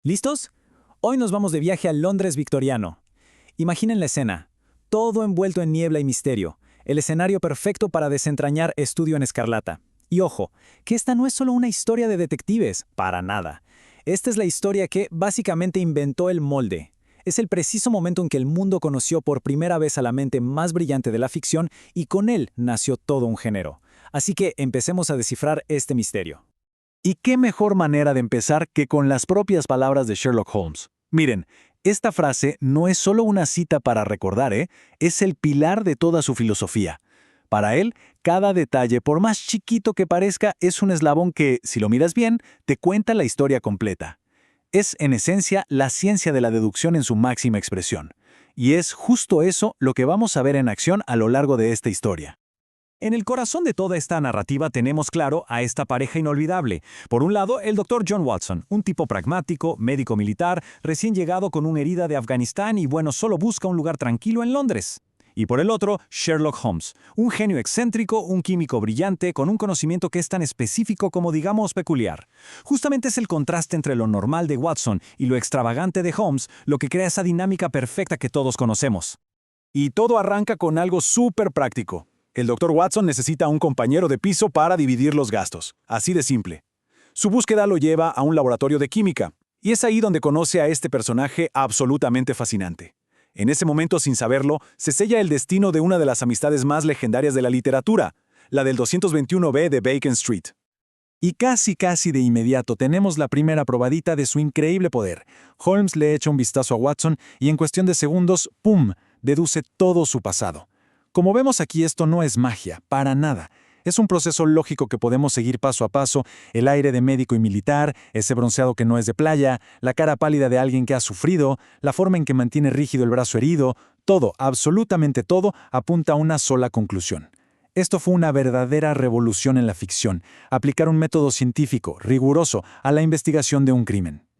¿Listos? Hoy nos vamos de viaje al Londres victoriano. Imaginen la escena, todo envuelto en niebla y misterio, el escenario perfecto para desentrañar Estudio en Escarlata. Y ojo, que esta no es solo una historia de detectives, para nada. Esta es la historia que básicamente inventó el molde. Es el preciso momento en que el mundo conoció por primera vez a la mente más brillante de la ficción y con él nació todo un género. Así que empecemos a descifrar este misterio. ¿Y qué mejor manera de empezar que con las propias palabras de Sherlock Holmes? Miren, esta frase no es solo una cita para recordar, es el pilar de toda su filosofía. Para él, cada detalle, por más chiquito que parezca, es un eslabón que, si lo miras bien, te cuenta la historia completa. Es, en esencia, la ciencia de la deducción en su máxima expresión. Y es justo eso lo que vamos a ver en acción a lo largo de esta historia. En el corazón de toda esta narrativa tenemos claro a esta pareja inolvidable. Por un lado, el Dr. John Watson, un tipo pragmático, médico militar, recién llegado con una herida de Afganistán y solo busca un lugar tranquilo en Londres. Y por el otro, Sherlock Holmes, un genio excéntrico, un químico brillante, con un conocimiento que es tan específico como digamos peculiar. Justamente es el contraste entre lo normal de Watson y lo extravagante de Holmes lo que crea esa dinámica perfecta que todos conocemos. Y todo arranca con algo súper práctico. El Dr. Watson necesita un compañero de piso para dividir los gastos. Así de simple. Su búsqueda lo lleva a un laboratorio de química, y es ahí donde conoce a este personaje absolutamente fascinante. En ese momento, sin saberlo, se sella el destino de una de las amistades más legendarias de la literatura, la del 221B de Bacon Street. Y casi de inmediato tenemos la primera probadita de su increíble poder. Holmes le echa un vistazo a Watson y en cuestión de segundos, ¡pum!, deduce todo su pasado. Como vemos aquí, esto no es magia, para nada. Es un proceso lógico que podemos seguir paso a paso, el aire de médico y militar, ese bronceado que no es de playa, la cara pálida de alguien que ha sufrido, la forma en que mantiene rígido el brazo herido, todo, absolutamente todo, apunta a una sola conclusión. Esto fue una verdadera revolución en la ficción, aplicar un método científico, riguroso, a la investigación de un crimen.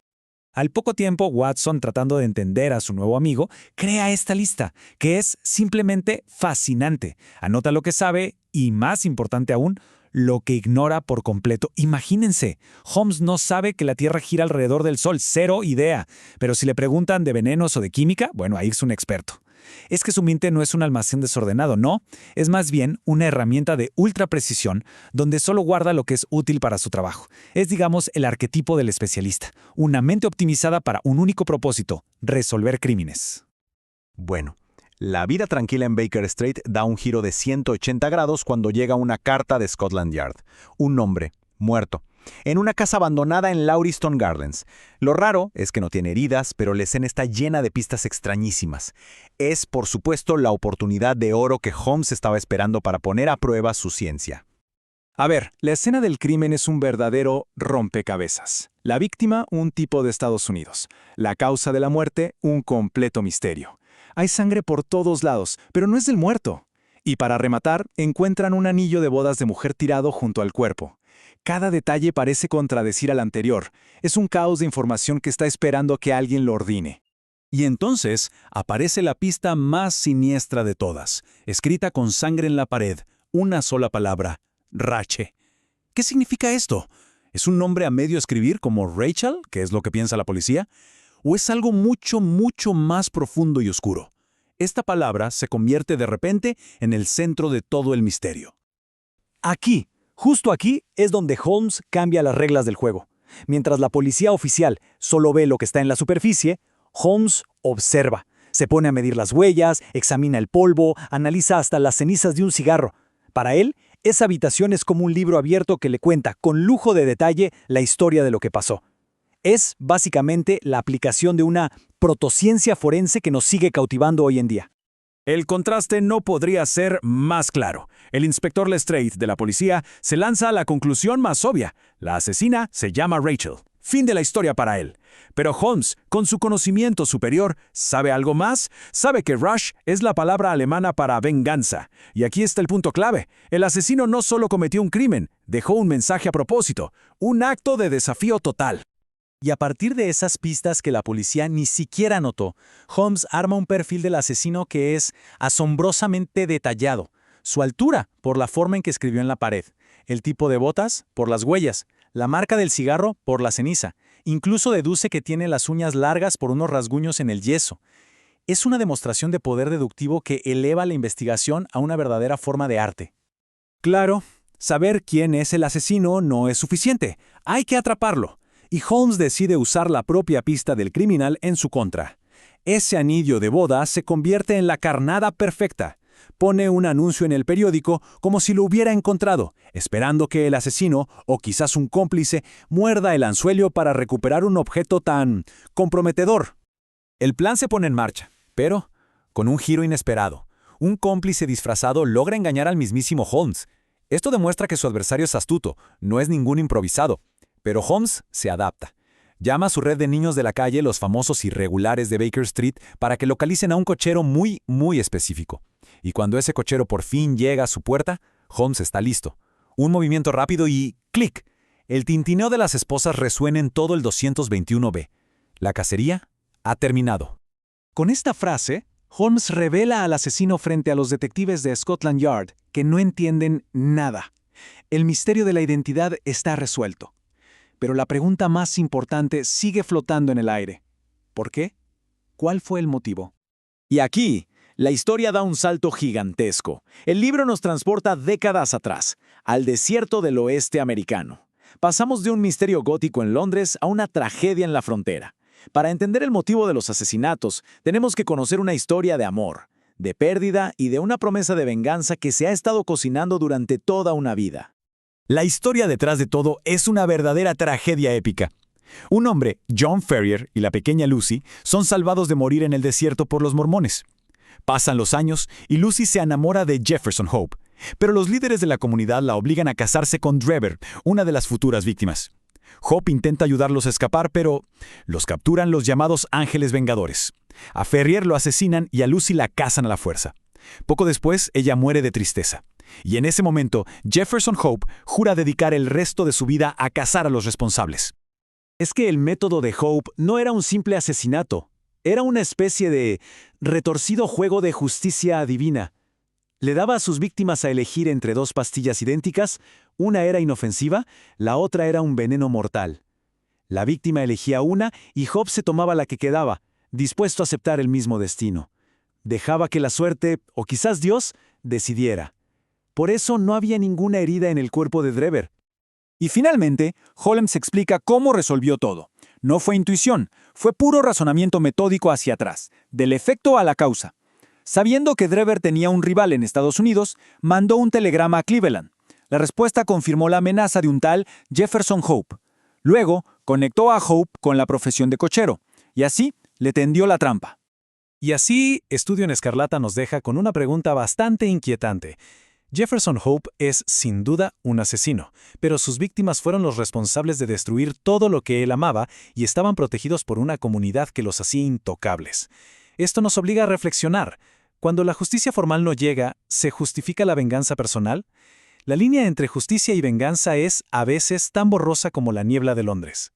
Al poco tiempo, Watson, tratando de entender a su nuevo amigo, crea esta lista, que es simplemente fascinante. Anota lo que sabe y, más importante aún, lo que ignora por completo. Imagínense, Holmes no sabe que la Tierra gira alrededor del Sol, cero idea. Pero si le preguntan de venenos o de química, ahí es un experto. Es que su mente no es un almacén desordenado, no, es más bien una herramienta de ultra precisión donde solo guarda lo que es útil para su trabajo. Es, digamos, el arquetipo del especialista, una mente optimizada para un único propósito, resolver crímenes. Bueno, la vida tranquila en Baker Street da un giro de 180 grados cuando llega una carta de Scotland Yard. Un hombre, muerto, en una casa abandonada en Lauriston Gardens. Lo raro es que no tiene heridas, pero la escena está llena de pistas extrañísimas. Es, por supuesto, la oportunidad de oro que Holmes estaba esperando para poner a prueba su ciencia. A ver, la escena del crimen es un verdadero rompecabezas. La víctima, un tipo de Estados Unidos. La causa de la muerte, un completo misterio. Hay sangre por todos lados, pero no es del muerto. Y para rematar, encuentran un anillo de bodas de mujer tirado junto al cuerpo. Cada detalle parece contradecir al anterior. Es un caos de información que está esperando que alguien lo ordine. Y entonces aparece la pista más siniestra de todas, escrita con sangre en la pared, una sola palabra: Rache. ¿Qué significa esto? ¿Es un nombre a medio escribir como Rachel, que es lo que piensa la policía? ¿O es algo mucho más profundo y oscuro? Esta palabra se convierte de repente en el centro de todo el misterio. Aquí, justo aquí, es donde Holmes cambia las reglas del juego. Mientras la policía oficial solo ve lo que está en la superficie, Holmes observa. Se pone a medir las huellas, examina el polvo, analiza hasta las cenizas de un cigarro. Para él, esa habitación es como un libro abierto que le cuenta con lujo de detalle la historia de lo que pasó. Es, básicamente, la aplicación de una protociencia forense que nos sigue cautivando hoy en día. El contraste no podría ser más claro. El inspector Lestrade de la policía se lanza a la conclusión más obvia. La asesina se llama Rachel. Fin de la historia para él. Pero Holmes, con su conocimiento superior, ¿sabe algo más? Sabe que Rache es la palabra alemana para venganza. Y aquí está el punto clave. El asesino no solo cometió un crimen, dejó un mensaje a propósito. Un acto de desafío total. Y a partir de esas pistas que la policía ni siquiera notó, Holmes arma un perfil del asesino que es asombrosamente detallado. Su altura, por la forma en que escribió en la pared. El tipo de botas, por las huellas. La marca del cigarro, por la ceniza. Incluso deduce que tiene las uñas largas por unos rasguños en el yeso. Es una demostración de poder deductivo que eleva la investigación a una verdadera forma de arte. Claro, saber quién es el asesino no es suficiente. Hay que atraparlo. Y Holmes decide usar la propia pista del criminal en su contra. Ese anillo de boda se convierte en la carnada perfecta. Pone un anuncio en el periódico como si lo hubiera encontrado, esperando que el asesino, o quizás un cómplice, muerda el anzuelo para recuperar un objeto tan comprometedor. El plan se pone en marcha, pero con un giro inesperado. Un cómplice disfrazado logra engañar al mismísimo Holmes. Esto demuestra que su adversario es astuto, no es ningún improvisado. Pero Holmes se adapta. Llama a su red de niños de la calle, los famosos irregulares de Baker Street, para que localicen a un cochero muy específico. Y cuando ese cochero por fin llega a su puerta, Holmes está listo. Un movimiento rápido y ¡clic! El tintineo de las esposas resuena en todo el 221B. La cacería ha terminado. Con esta frase, Holmes revela al asesino frente a los detectives de Scotland Yard, que no entienden nada. El misterio de la identidad está resuelto. Pero la pregunta más importante sigue flotando en el aire. ¿Por qué? ¿Cuál fue el motivo? Y aquí, la historia da un salto gigantesco. El libro nos transporta décadas atrás, al desierto del oeste americano. Pasamos de un misterio gótico en Londres a una tragedia en la frontera. Para entender el motivo de los asesinatos, tenemos que conocer una historia de amor, de pérdida y de una promesa de venganza que se ha estado cocinando durante toda una vida. La historia detrás de todo es una verdadera tragedia épica. Un hombre, John Ferrier, y la pequeña Lucy son salvados de morir en el desierto por los mormones. Pasan los años y Lucy se enamora de Jefferson Hope, pero los líderes de la comunidad la obligan a casarse con Drever, una de las futuras víctimas. Hope intenta ayudarlos a escapar, pero los capturan los llamados ángeles vengadores. A Ferrier lo asesinan y a Lucy la cazan a la fuerza. Poco después, ella muere de tristeza. Y en ese momento, Jefferson Hope jura dedicar el resto de su vida a cazar a los responsables. Es que el método de Hope no era un simple asesinato. Era una especie de retorcido juego de justicia divina. Le daba a sus víctimas a elegir entre dos pastillas idénticas, una era inofensiva, la otra era un veneno mortal. La víctima elegía una y Hope se tomaba la que quedaba, dispuesto a aceptar el mismo destino. Dejaba que la suerte, o quizás Dios, decidiera. Por eso no había ninguna herida en el cuerpo de Drever. Y finalmente, Holmes explica cómo resolvió todo. No fue intuición, fue puro razonamiento metódico hacia atrás, del efecto a la causa. Sabiendo que Drever tenía un rival en Estados Unidos, mandó un telegrama a Cleveland. La respuesta confirmó la amenaza de un tal Jefferson Hope. Luego, conectó a Hope con la profesión de cochero, y así le tendió la trampa. Y así, Estudio en Escarlata nos deja con una pregunta bastante inquietante. Jefferson Hope es, sin duda, un asesino, pero sus víctimas fueron los responsables de destruir todo lo que él amaba y estaban protegidos por una comunidad que los hacía intocables. Esto nos obliga a reflexionar. Cuando la justicia formal no llega, ¿se justifica la venganza personal? La línea entre justicia y venganza es, a veces, tan borrosa como la niebla de Londres.